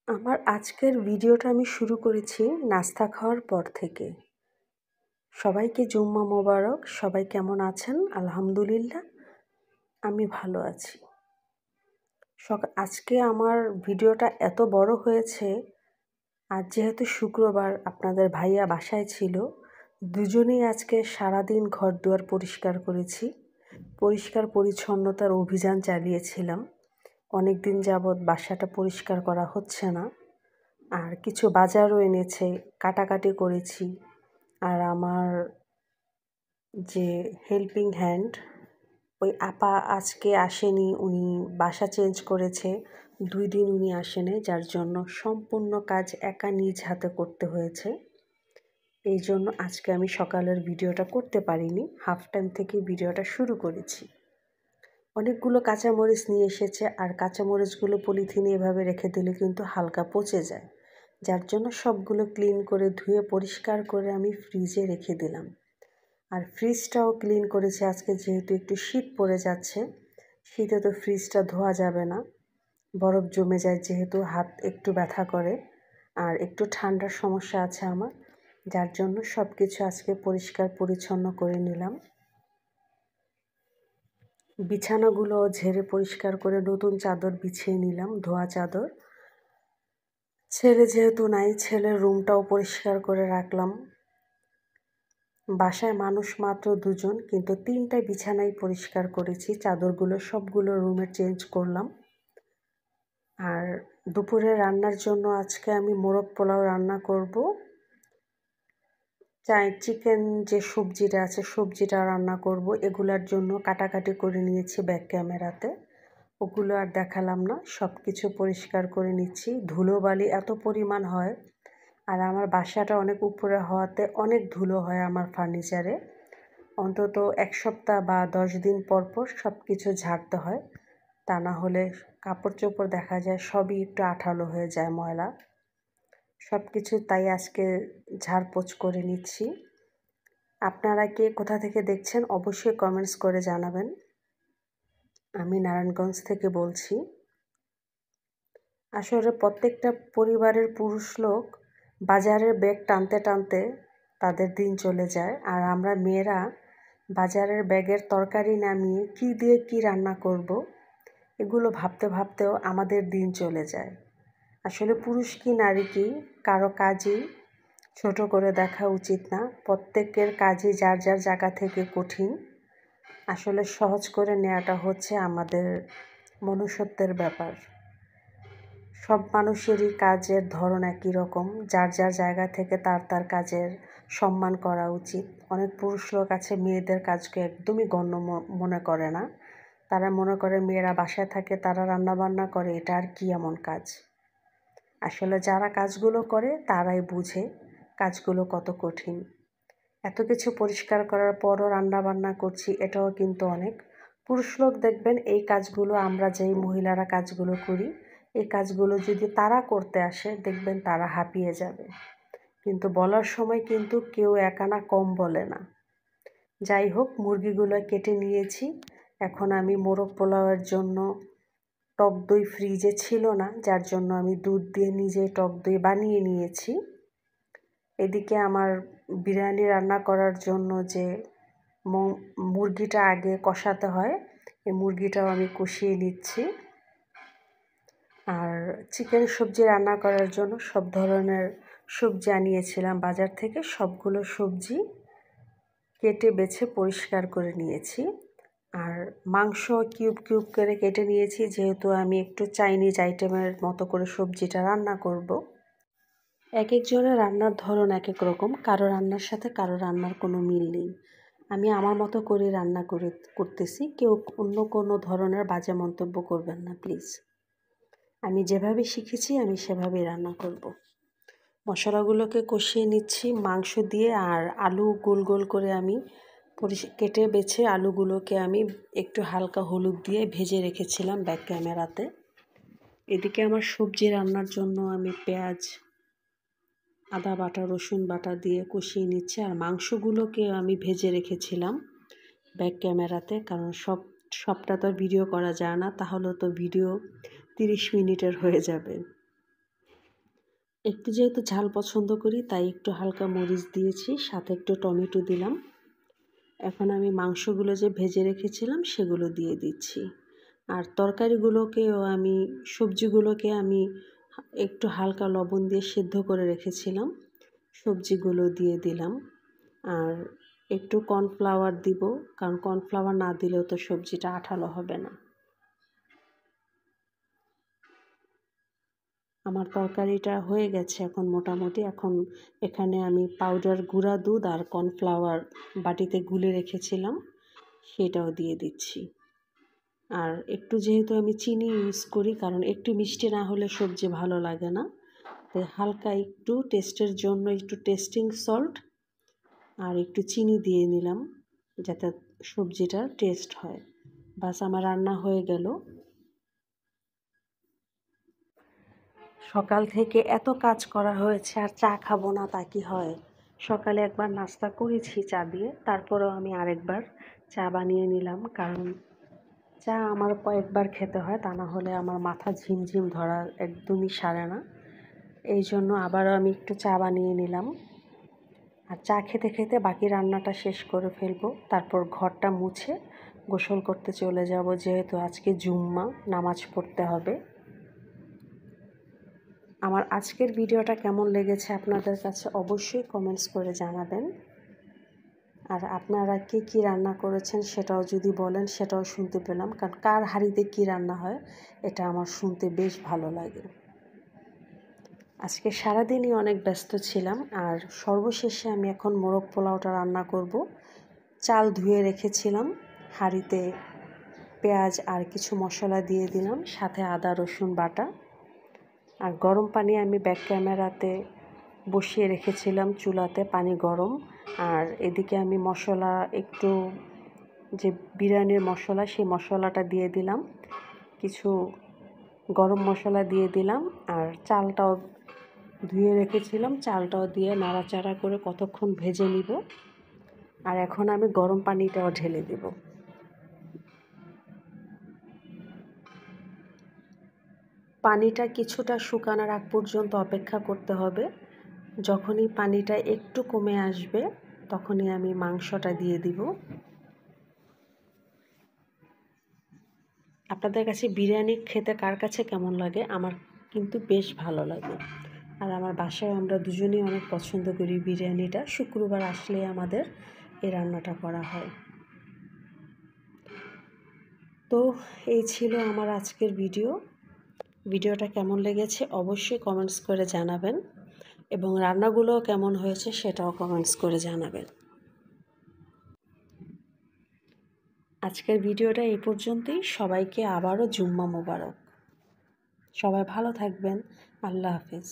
আমার আজকের ভিডিওটা আমি শুরু করেছি নাস্তা খাওয়ার পর থেকে। সবাইকে জুম্মা মোবারক। সবাই কেমন আছেন? আলহামদুলিল্লাহ, আমি ভালো আছি। আজকে আমার ভিডিওটা এত বড় হয়েছে, আর যেহেতু শুক্রবার আপনাদের ভাইয়া বাসায় ছিল, দুজনেই আজকে সারাদিন ঘরদুয়ার পরিষ্কার করেছি। পরিষ্কার পরিচ্ছন্নতার অভিযান চালিয়েছিলাম। অনেক দিন যাবৎ বাসাটা পরিষ্কার করা হচ্ছে না। আর কিছু বাজারও এনেছে, কাটাকাটি করেছি। আর আমার যে হেল্পিং হ্যান্ড, ওই আপা আজকে আসেনি, উনি বাসা চেঞ্জ করেছে। 2 দিন উনি আসেনি, যার জন্য সম্পূর্ণ কাজ একা নিজ হাতে করতে হয়েছে। এই জন্য আজকে আমি সকালের ভিডিওটা করতে পারিনি, হাফ টাইম থেকে ভিডিওটা শুরু করেছি। অনেকগুলো কাঁচামরিচ নিয়ে এসেছে, আর কাঁচামরিচগুলো পলিথিনে এভাবে রেখে দিলে কিন্তু হালকা পচে যায়, যার জন্য সবগুলো ক্লিন করে ধুয়ে পরিষ্কার করে আমি ফ্রিজে রেখে দিলাম। আর ফ্রিজটাও ক্লিন করেছি আজকে, যেহেতু একটু শীত পড়ে যাচ্ছে। শীতে তো ফ্রিজটা ধোয়া যাবে না, বরফ জমে যায়, যেহেতু হাত একটু ব্যথা করে। আর একটু ঠান্ডার সমস্যা আছে আমার, যার জন্য সব কিছু আজকে পরিষ্কার পরিচ্ছন্ন করে নিলাম। বিছানাগুলো ঝেড়ে পরিষ্কার করে নতুন চাদর বিছিয়ে নিলাম, ধোয়া চাদর। ছেলে যেহেতু নাই, ছেলের রুমটাও পরিষ্কার করে রাখলাম। বাসায় মানুষ মাত্র 2 জন, কিন্তু 3টা বিছানাই পরিষ্কার করেছি। চাদরগুলো সবগুলো রুমে চেঞ্জ করলাম। আর দুপুরে রান্নার জন্য আজকে আমি মোরগ পোলাও রান্না করব। চিকেন যে সবজিটা আছে, সবজিটা রান্না করব। এগুলার জন্য কাটাকাটি করে নিয়েছি ব্যাক ক্যামেরাতে, ওগুলো আর দেখালাম না। সব কিছু পরিষ্কার করে নিচ্ছি। ধুলোবালি এত পরিমাণ হয়, আর আমার বাসাটা অনেক উপরে হওয়াতে অনেক ধুলো হয় আমার ফার্নিচারে। অন্তত 1 সপ্তাহ বা 10 দিন পর পর সব কিছু ঝাড়তে হয়, তা না হলে কাপড় চোপড় দেখা যায় সবই একটু আঠালো হয়ে যায়, ময়লা সব কিছু। তাই আজকে ঝাড়পোছ করে নিচ্ছি। আপনারা কে কোথা থেকে দেখছেন অবশ্যই কমেন্টস করে জানাবেন। আমি নারায়ণগঞ্জ থেকে বলছি। আসলে প্রত্যেকটা পরিবারের পুরুষ লোক বাজারের ব্যাগ টানতে টানতে তাদের দিন চলে যায়, আর আমরা মেয়েরা বাজারের ব্যাগের তরকারি নামিয়ে কী দিয়ে কী রান্না করব, এগুলো ভাবতে ভাবতেও আমাদের দিন চলে যায়। আসলে পুরুষ কি নারী কি, কারো কাজই ছোট করে দেখা উচিত না। প্রত্যেকের কাজই যার যার জায়গা থেকে কঠিন। আসলে সহজ করে নেওয়াটা হচ্ছে আমাদের মনুষ্যত্বের ব্যাপার। সব মানুষেরই কাজের ধরন একই রকম, যার যার জায়গা থেকে তার তার কাজের সম্মান করা উচিত। অনেক পুরুষ লোক আছে মেয়েদের কাজকে একদমই গণ্য মনে করে না। তারা মনে করে মেয়েরা বাসায় থাকে, তারা রান্নাবান্না করে, এটা আর কি এমন কাজ। আসলে যারা কাজগুলো করে তারাই বুঝে কাজগুলো কত কঠিন। এত কিছু পরিষ্কার করার পরও রান্নাবান্না করছি, এটাও কিন্তু অনেক। পুরুষ লোক দেখবেন এই কাজগুলো, আমরা যেই মহিলারা কাজগুলো করি, এই কাজগুলো যদি তারা করতে আসে, দেখবেন তারা হাঁপিয়ে যাবে। কিন্তু বলার সময় কিন্তু কেউ একানা কম বলে না। যাই হোক, মুরগিগুলো কেটে নিয়েছি। এখন আমি মোরগ পোলাওয়ের জন্য টক দই ফ্রিজে ছিল না, যার জন্য আমি দুধ দিয়ে নিজেই টক দই বানিয়ে নিয়েছি। এদিকে আমার বিরিয়ানি রান্না করার জন্য যে মুরগিটা আগে কষাতে হয়, এই মুরগিটাও আমি কষিয়ে নিচ্ছি। আর চিকেন সবজি রান্না করার জন্য সব ধরনের সবজি আনিয়েছিলাম বাজার থেকে, সবগুলো সবজি কেটে বেছে পরিষ্কার করে নিয়েছি। আর মাংস কিউব কিউব করে কেটে নিয়েছি, যেহেতু আমি একটু চাইনিজ আইটেমের মতো করে সবজিটা রান্না করব। এক একজনের রান্নার ধরন এক এক রকম, কারো রান্নার সাথে কারো রান্নার কোনো মিল নেই। আমি আমার মতো করে রান্না করতেছি, কেউ অন্য কোনো ধরনের বাজে মন্তব্য করবেন না প্লিজ। আমি যেভাবে শিখেছি আমি সেভাবেই রান্না করব। মশলাগুলোকে কষিয়ে নিচ্ছি মাংস দিয়ে, আর আলু গোল গোল করে আমি কেটে বেছে আলুগুলোকে আমি একটু হালকা হলুদ দিয়ে ভেজে রেখেছিলাম ব্যাক ক্যামেরাতে। এদিকে আমার সবজি রান্নার জন্য আমি পেঁয়াজ, আদা বাটা, রসুন বাটা দিয়ে কষিয়ে নিচ্ছি। আর মাংসগুলোকে আমি ভেজে রেখেছিলাম ব্যাক ক্যামেরাতে, কারণ সবটা তো ভিডিও করা যায় না, তাহলে তো ভিডিও 30 মিনিটের হয়ে যাবে। একটু যেহেতু ঝাল পছন্দ করি তাই একটু হালকা মরিচ দিয়েছি, সাথে একটু টমেটো দিলাম। এখন আমি মাংসগুলো যে ভেজে রেখেছিলাম সেগুলো দিয়ে দিচ্ছি। আর তরকারিগুলোকেও সবজিগুলোকে আমি একটু হালকা লবণ দিয়ে সিদ্ধ করে রেখেছিলাম, সবজিগুলো দিয়ে দিলাম। আর একটু কর্নফ্লাওয়ার দিব, কারণ কর্নফ্লাওয়ার না দিলেও তো সবজিটা আঠালো হবে না। আমার তরকারিটা হয়ে গেছে এখন মোটামুটি। এখন এখানে আমি পাউডার গুঁড়া দুধ আর কর্নফ্লাওয়ার বাটিতে গুলে রেখেছিলাম সেটাও দিয়ে দিচ্ছি। আর একটু যেহেতু আমি চিনি ইউজ করি, কারণ একটু মিষ্টি না হলে সবজি ভালো লাগে না, তাই হালকা একটু টেস্টের জন্য একটু টেস্টিং সল্ট আর একটু চিনি দিয়ে নিলাম যাতে সবজিটার টেস্ট হয়। বাস আমার রান্না হয়ে গেল। সকাল থেকে এত কাজ করা হয়েছে আর চা খাবো না তা কি হয়? সকালে একবার নাস্তা করেছি চা দিয়ে, তারপরেও আমি আরেকবার চা বানিয়ে নিলাম, কারণ চা আমার কয়েকবার খেতে হয়, তা না হলে আমার মাথা ঝিমঝিম ধরা একদমই সারে না। এই জন্য আবারও আমি একটু চা বানিয়ে নিলাম। আর চা খেতে খেতে বাকি রান্নাটা শেষ করে ফেলবো, তারপর ঘরটা মুছে গোসল করতে চলে যাব, যেহেতু আজকে জুম্মা, নামাজ পড়তে হবে। আমার আজকের ভিডিওটা কেমন লেগেছে আপনাদের কাছে অবশ্যই কমেন্টস করে জানাবেন। আর আপনারা কে কী রান্না করেছেন সেটাও যদি বলেন, সেটাও শুনতে পেলাম, কারণ কার হাঁড়িতে কী রান্না হয় এটা আমার শুনতে বেশ ভালো লাগে। আজকে সারাদিনই অনেক ব্যস্ত ছিলাম। আর সর্বশেষে আমি এখন মোরগ পোলাওটা রান্না করব। চাল ধুয়ে রেখেছিলাম, হাঁড়িতে পেঁয়াজ আর কিছু মশলা দিয়ে দিলাম, সাথে আদা রসুন বাটা। আর গরম পানি আমি ব্যাক ক্যামেরাতে বসিয়ে রেখেছিলাম চুলাতে, পানি গরম। আর এদিকে আমি মশলা একটু, যে বিরিয়ানির মশলা, সেই মশলাটা দিয়ে দিলাম, কিছু গরম মশলা দিয়ে দিলাম। আর চালটাও ধুয়ে রেখেছিলাম, চালটাও দিয়ে নাড়াচাড়া করে কতক্ষণ ভেজে নিব। আর এখন আমি গরম পানিটাও ঢেলে দেব। পানিটা কিছুটা শুকানোর আগ পর্যন্ত অপেক্ষা করতে হবে। যখনই পানিটা একটু কমে আসবে তখনই আমি মাংসটা দিয়ে দিব। আপনাদের কাছে বিরিয়ানি খেতে কার কাছে কেমন লাগে? আমার কিন্তু বেশ ভালো লাগে। আর আমার বাসায় আমরা দুজনেই অনেক পছন্দ করি বিরিয়ানিটা। শুক্রবার আসলে আমাদের এই রান্নাটা করা হয়। তো এই ছিল আমার আজকের ভিডিওটা কেমন লেগেছে অবশ্যই কমেন্টস করে জানাবেন, এবং রান্নাগুলো কেমন হয়েছে সেটাও কমেন্টস করে জানাবেন। আজকের ভিডিওটা এই পর্যন্তই। সবাইকে আবারও জুম্মা মোবারক। সবাই ভালো থাকবেন। আল্লাহ হাফেজ।